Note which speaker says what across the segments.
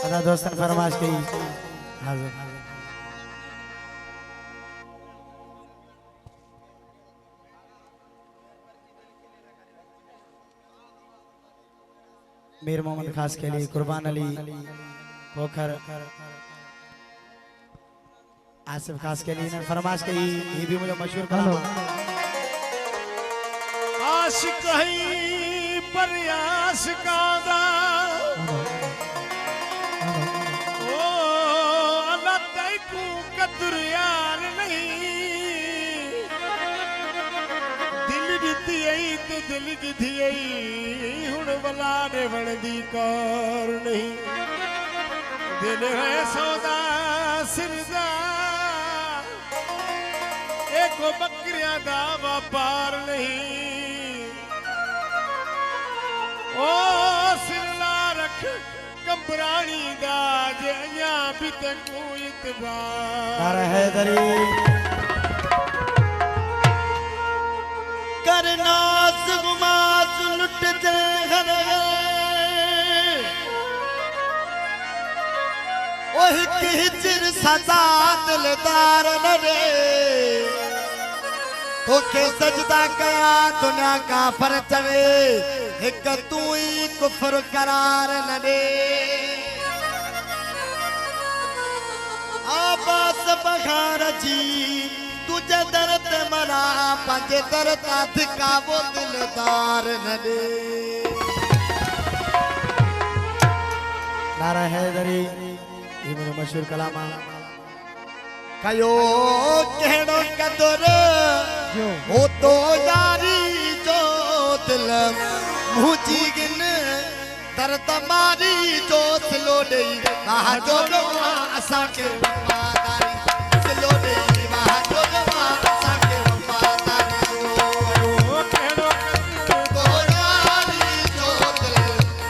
Speaker 1: अदा दोस्तन फरमाइश की हाजिर मीर मोहम्मद खास के लिए कुर्बान अली पोखर आसिफ खास के लिए फरमाइश की ये भी मुझे मशहूर कलाम
Speaker 2: आशिक है पर आशिकादा ओ अल्लाह तैकू कदर यार नहीं दिल दी आई ते दिल दी आई हुण वलाने वणदी कार नहीं दिल है सौदा सिरदा एको बकरियां दा व्यापार नहीं ओ सिरला रख कंबरानी दा जया भी तकू इतबार
Speaker 1: नारा हैदरी
Speaker 3: करना जुमास लुट दे घर ओह किचर सजा दिलदार न रे तो के सजदा कया दुनिया का फर चवे एक तू ही कुफर करार न दे आबास बखार जी तुझे दर्द मरा पंजे दर्द अधिका वो दिलदार न दे
Speaker 1: नारा हैदरी ये मुझे मशहूर कलाम
Speaker 3: कयो केड़ो कदर हो तो यारी जो दिल मुझी गिन दर्द मारी जो सिलो दे वहाँ जो गवा असा के वफादारी सिलो दे वहाँ जो गवा असा के वफादारी
Speaker 2: ओ केड़ो
Speaker 3: तो यारी जो दिल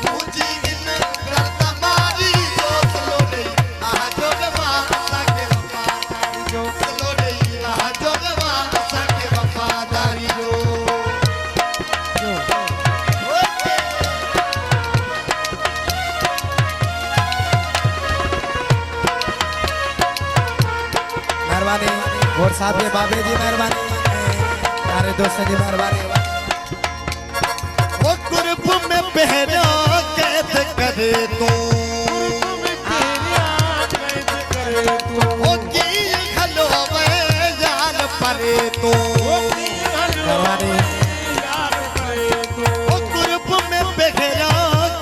Speaker 3: मुझी गिन दर्द मारी जो सिलो दे वहाँ जो गवा असा के वफादारी जो सिलो दे वहाँ जो गवा असा के वफादारी जो
Speaker 1: मेहरबानी और साथ में बाबे जी मेहरबानी सारे दोस्तों जी मेहरबानी
Speaker 3: वो कुर्ब में पहना कैद करे तू वो की खलो में जान परे तू
Speaker 1: मेहरबानी
Speaker 3: वो कुर्ब में पहना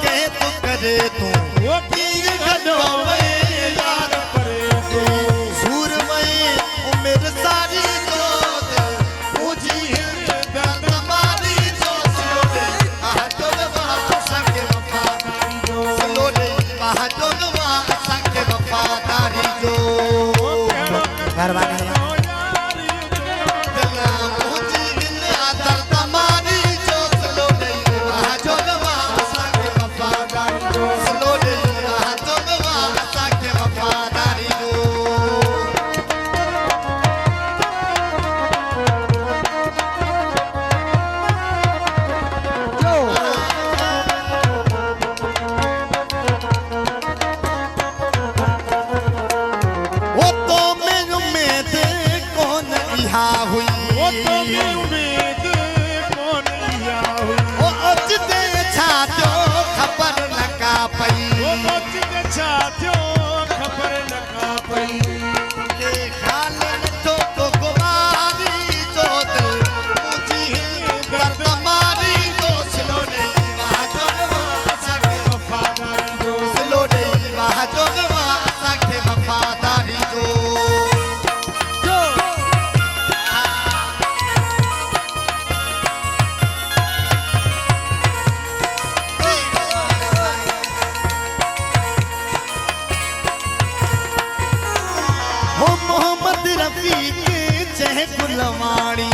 Speaker 3: कैद करे तू वो की खलो में जान परे तू सूर में उम्र सारी दोस्त मुझी दर्द मारी जो सिलो दे वहाँ जो वहाँ संगे वफादारी जो सिलो दे वहाँ जो वहाँ संगे वफादारी जो
Speaker 1: मेहरबानी
Speaker 3: दिल मुझी दिल दर्द मारी जो सिलो दे वहाँ जो वहाँ संगे वफादारी जो सिलो दे वहाँ जो वहाँ संगे वफादारी जो वो तो मैं उम्मीद कौन इहा हुई
Speaker 2: वो तो भी उम्मीद कौन लिया हुई
Speaker 3: वो अज दे छातो खबर न का पई
Speaker 2: वो बच के छात्यो खबर लगा पई
Speaker 3: के खाल तो गुमारी जो दिल मुझी दर्द मारी जो सिलो ने वहाँ जो वहाँ सके
Speaker 2: वफादारी जो
Speaker 3: सिलो ने वहाँ जो वहाँ सके वफादारी जो हो मोहम्मद रफी के चह गुलवाणी